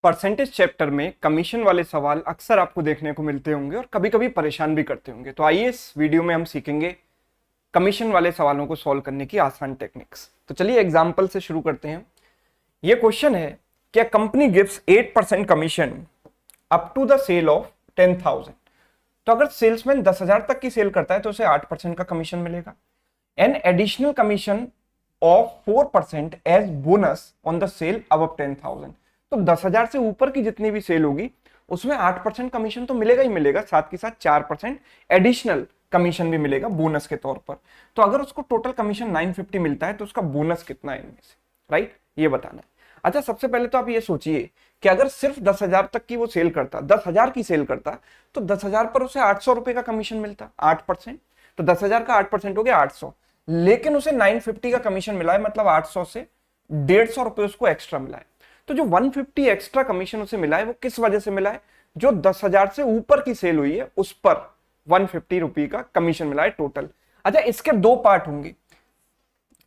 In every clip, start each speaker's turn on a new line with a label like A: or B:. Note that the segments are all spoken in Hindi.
A: परसेंटेज चैप्टर में कमीशन वाले सवाल अक्सर आपको देखने को मिलते होंगे और कभी कभी परेशान भी करते होंगे। तो आइए इस वीडियो में हम सीखेंगे कमीशन वाले सवालों को सॉल्व करने की आसान टेक्निक्स। तो चलिए एग्जांपल से शुरू करते हैं। ये क्वेश्चन है, क्या company gives 8% commission up to the sale of 10,000। तो अगर सेल्समैन 10,000 तक की सेल करता है तो उसे 8% का कमीशन मिलेगा। An additional commission of 4% as bonus on the sale above 10,000। तो 10,000 से ऊपर की जितनी भी सेल होगी उसमें 8% कमीशन तो मिलेगा ही मिलेगा, साथ के साथ 4% एडिशनल कमीशन भी मिलेगा बोनस के तौर पर। तो अगर उसको टोटल कमीशन 950 मिलता है तो उसका बोनस कितना है इनमें से, राइट, ये बताना है। अच्छा, सबसे पहले तो आप ये सोचिए कि अगर सिर्फ 10,000 तक की वो सेल करता, 10,000 की सेल करता, तो 10,000 पर उसे 800 रुपए का कमीशन मिलता, 8%। तो 10,000 का 8% हो गया 800, लेकिन उसे 950 का कमीशन मिला है, मतलब 800 से 150 रुपए उसको एक्स्ट्रा मिला है। तो जो 150 एक्स्ट्रा कमीशन उसे मिला है वो किस वजह से मिला है? जो 10,000 से ऊपर की सेल हुई है उस पर 150 रुपए का कमीशन मिला है टोटल। अच्छा, इसके दो पार्ट होंगे,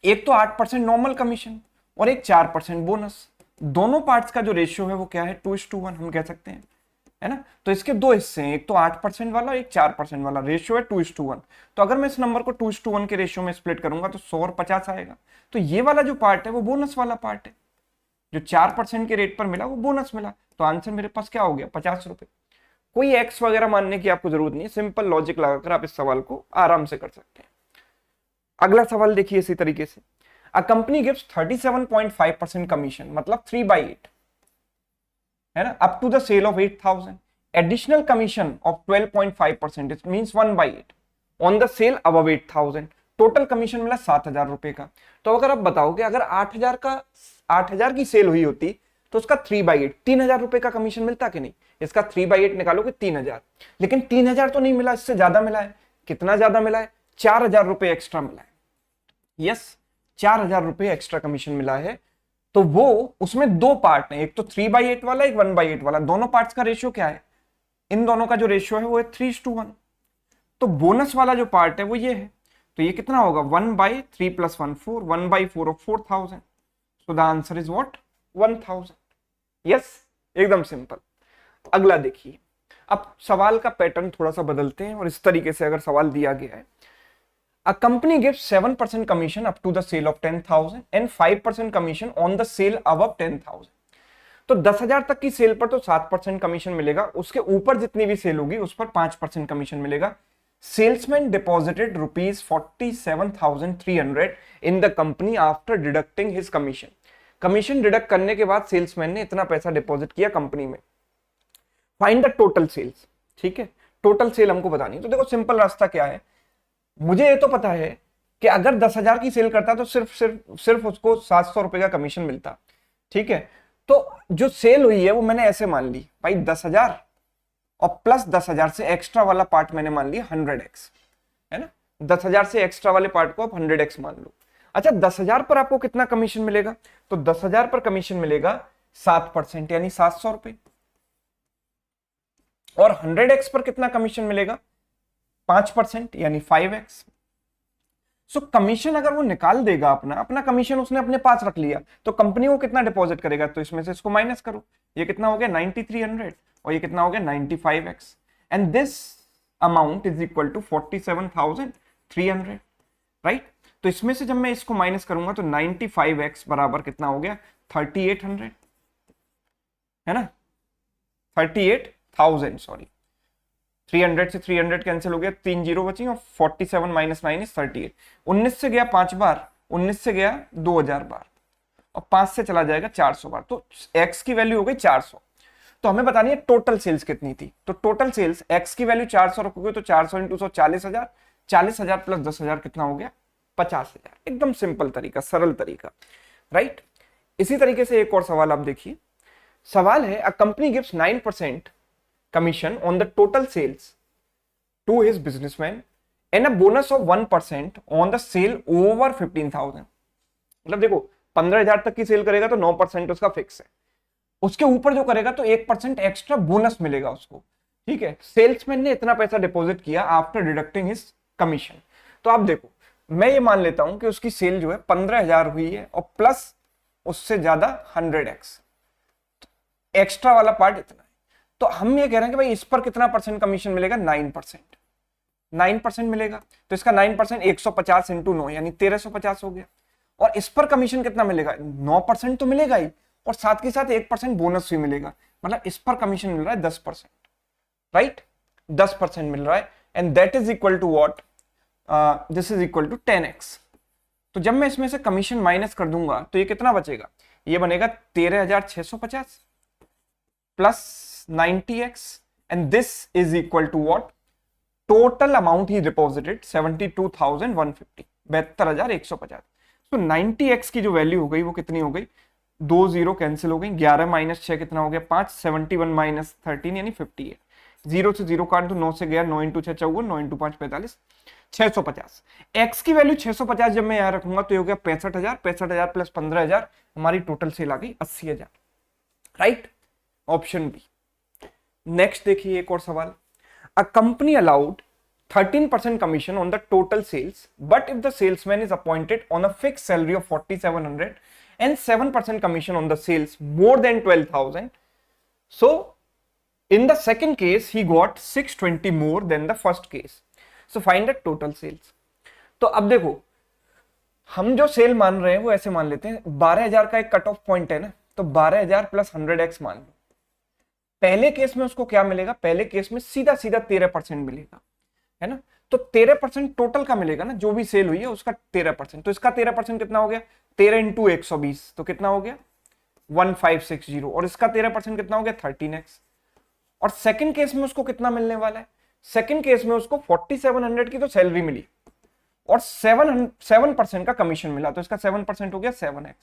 A: एक तो 8% नॉर्मल कमीशन और एक 4% बोनस। दोनों पार्ट्स का जो रेशियो है वो क्या है? 2:1 हम कह सकते हैं, है ना। तो इसके दो हिस्से हैं, एक तो 8% वाला, एक 4% वाला। रेशियो है 2:1। तो अगर मैं इस नंबर को 2:1 के रेशियो में स्प्लिट करूंगा तो 100 और 50 आएगा। तो ये वाला जो पार्ट है वो बोनस वाला पार्ट है, जो 4% के रेट पर मिला वो बोनस मिला। तो आंसर मेरे पास क्या हो गया? 50 रुपए। कोई एक्स वगैरह मानने की आपको जरूरत नहीं है, सिंपल लॉजिक लगाकर आप इस सवाल को आराम से कर सकते हैं। अगला सवाल देखिए इसी तरीके से, अ कंपनी गिव्स 37.5% कमीशन, मतलब 3/8, है ना, up to the sale of 8,000। Additional commission of 12.5%, it means 1/8 on the sale above 8,000। Total commission मिला 7,000 रुपए का। तो अगर आप बताओगे अगर 8,000 की सेल हुई होती तो उसका 3/8 3,000 रुपए का कमीशन मिलता कि नहीं? इसका 3/8 निकालोगे 3,000, लेकिन 3,000 तो नहीं मिला, इससे ज्यादा मिला है। कितना ज्यादा मिला है? 4,000 रुपए एक्स्ट्रा मिला है। यस, 4,000 रुपए एक्स्ट्रा कमीशन मिला है। तो वो उसमें दो पार्ट है, एक तो 3/8 वाला, एक 1/8 वाला। दोनों पार्ट्स का रेशियो क्या है? इन दोनों का जो रेशियो है वो है 3:1। तो बोनस वाला जो पार्ट है वो ये है। तो ये कितना होगा? 1/3 + 1 4, 1/4 of 4,000। So the answer is what? 1,000। Yes, एकदम सिंपल। अगला देखिए, अब सवाल का पैटर्न थोड़ा सा बदलते हैं और इस तरीके से अगर सवाल दिया गया है, a company gives 7% commission up to the sale of 10,000 and 5% commission on the sale above 10,000। तो 10,000 तक की सेल पर तो 7% कमीशन मिलेगा, उसके ऊपर जितनी भी सेल होगी उस पर 5% कमीशन मिलेगा। Salesman deposited ₹47,300 in the company after deducting his commission. Commission deduct करने के बाद सेल्समैन ने इतना पैसा डिपॉजिट किया कंपनी में। Find the total sales. ठीक है, टोटल सेल हमको बतानी है। तो देखो सिंपल रास्ता क्या है, मुझे ये तो पता है कि अगर 10,000 की सेल करता तो सिर्फ उसको 700 रुपए का कमीशन मिलता। ठीक है, तो जो सेल हुई है वो मैंने ऐसे मान ली, भाई 10,000 और प्लस 10,000 से एक्स्ट्रा वाला पार्ट मैंने मान लिया 100x, है ना। 10,000 से एक्स्ट्रा वाले पार्ट को आप 100x मान लो। अच्छा, 10,000 पर आपको कितना कमीशन मिलेगा? तो 10,000 पर कमीशन मिलेगा 7%, यानी 700 रुपए। और 100x पर कितना कमीशन मिलेगा? 5%, यानी 5x। सो कमीशन अगर वो निकाल देगा, अपना कमीशन उसने अपने पास रख लिया, तो कंपनी को कितना डिपॉजिट करेगा? तो इसमें से इसको माइनस करो, ये कितना हो गया? 9,300 और ये कितना हो गया? 95x। And this amount is equal to 47,300, right. तो इसमें से जब मैं इसको माइनस करूंगा तो 95x बराबर कितना हो गया? 3,800, है ना, 38,000, सॉरी। 300 से 300 कैंसिल हो गया, 3 जीरो बची और 47 - 9 इज 38। 19 से गया 5 बार, 19 से गया 2,000 बार और 5 से चला जाएगा 400 बार। तो x की वैल्यू हो गई 400। तो हमें बतानी है टोटल सेल्स कितनी थी। तो टोटल सेल्स x की वैल्यू 400 रखोगे तो 400 × 100 40,000, 40,000 प्लस 10,000 कितना हो गया? 50,000। एकदम सिंपल तरीका, सरल तरीका, राइट। इसी तरीके से एक और सवाल आप देखिए। सवाल है, a company gives 9% commission on the total sales to his businessman and a bonus of 1% on the sale over 15,000। मतलब देखो 15,000 तक की सेल करेगा तो 9% उसका फिक्स है, उसके ऊपर जो करेगा तो 1% एक्स्ट्रा बोनस मिलेगा उसको। ठीक है, सेल्समैन ने इतना पैसा डिपॉजिट किया आफ्टर डिडक्टिंग हिज कमीशन। तो आप देखो, मैं ये मान लेता हूं कि उसकी सेल जो है 15,000 हुई है और प्लस उससे ज्यादा 100x। एक्स्ट्रा वाला पार्ट इतना है। तो हम ये कह रहे हैं कि भाई इस पर कितना परसेंट कमीशन मिलेगा, 9%। 9% मिलेगा, तो इसका 9% 150 इंटू 9 यानी 1350 हो गया। और इस पर कमीशन कितना मिलेगा, 9% तो मिलेगा ही, और साथ के साथ 1% बोनस भी मिलेगा, मतलब इस पर कमीशन मिल रहा है 10%, राइट, 10% मिल रहा है। And that is equal to what, this is equal to 10x। तो जब मैं इसमें से कमीशन माइनस कर दूंगा तो ये कितना बचेगा, ये बनेगा 13,650 plus 90x, and this is equal to what, total amount ही डिपॉजिटेड 72,150, 72,150। तो 90x की जो वैल्यू हो गई वो कितनी हो गई, 2 0 कैंसिल हो गई, 11 माइनस 6 कितना हो गया 5, 71 माइनस 13 यानी 58, 0 से 0 काट दो, 9 से गया, 9 इंटू 6 54, 9 इंटू 5 45, 650। x की वैल्यू 650 जब मैं यहां रखूंगा तो ये हो गया 65,000, 65,000 प्लस 15,000, हमारी टोटल सेल आ गई 80,000, राइट, ऑप्शन बी। नेक्स्ट देखिए एक और सवाल, a company allowed 13% commission on the total sales, but if the salesman is appointed on a fixed salary of 4,700 and 7% commission on the sales more than 12,000, so in the second case he got 620 more than the first case, so find the total sales। तो अब देखो हम जो सेल मान रहे हैं वो ऐसे मान लेते हैं, 12,000 का एक कट ऑफ पॉइंट है ना, तो 12,000 प्लस 100x मान लो। पहले केस में उसको क्या मिलेगा, पहले केस में सीधा सीधा 13% मिलेगा, है ना, तो 13% टोटल का मिलेगा ना, जो भी सेल हुई है उसका 13%, तो इसका 13% कितना हो गया, 13 इंटू 120 तो कितना हो गया 1560, और इसका 13% कितना हो गया 13x। और सेकंड केस में उसको कितना मिलने वाला है, सेकंड केस में उसको 4700 की तो सैलरी मिली और 7% का कमीशन मिला, तो इसका 7% हो गया 7x,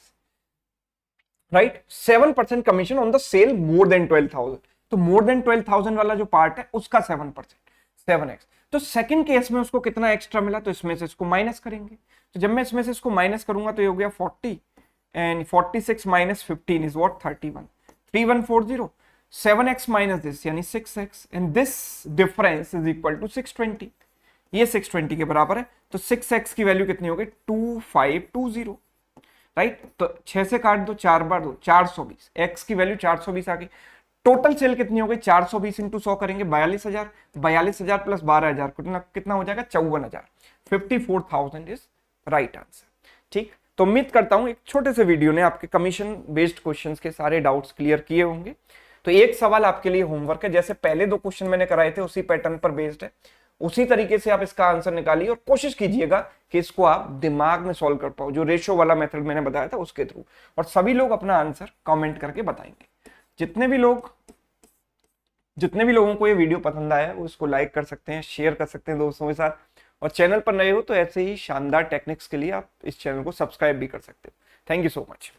A: right, 7% commission on the sale more than 12,000, तो मोर देन 12,000 वाला जो पार्ट है उसका 7%, 7x। तो सेकंड केस में उसको कितना एक्स्ट्रा मिला, तो इसमें से इसको माइनस करेंगे, तो जब मैं इसमें से इसको माइनस करूंगा तो ये हो गया 40 and 46 minus 15 is what 31, 3140, 7x minus this यानी 6x, and this difference is equal to 620, ये 620 के बराबर है, तो 6x की वैल्यू कितनी हो गई 2520, राइट, तो 6 से काट दो, 4 बार दो 420, x की वैल्यू 420 आ गई। टोटल सेल कितनी हो गई, 420 इंटू 100 करेंगे 42,000, 42,000 प्लस 12,000 कितना हो जाएगा 54,000, 54,000 इज राइट आंसर। ठीक, तो उम्मीद करता हूं एक छोटे से वीडियो ने आपके कमीशन बेस्ड क्वेश्चंस के सारे डाउट्स क्लियर किए होंगे। तो एक सवाल आपके लिए होमवर्क है, जैसे पहले 2 क्वेश्चन मैंने कराए थे उसी पैटर्न पर बेस्ड है, उसी तरीके से आप इसका आंसर निकालिए और कोशिश कीजिएगा कि इसको आप दिमाग में सॉल्व कर पाओ, जो रेशो वाला मेथड मैंने बताया था उसके थ्रू, और सभी लोग अपना आंसर कमेंट करके बताएंगे। जितने भी लोगों को ये वीडियो पसंद आया वो इसको लाइक कर सकते हैं, शेयर कर सकते हैं दोस्तों के साथ, और चैनल पर नए हो तो ऐसे ही शानदार टेक्निक्स के लिए आप इस चैनल को सब्सक्राइब भी कर सकते हो। Thank you so much.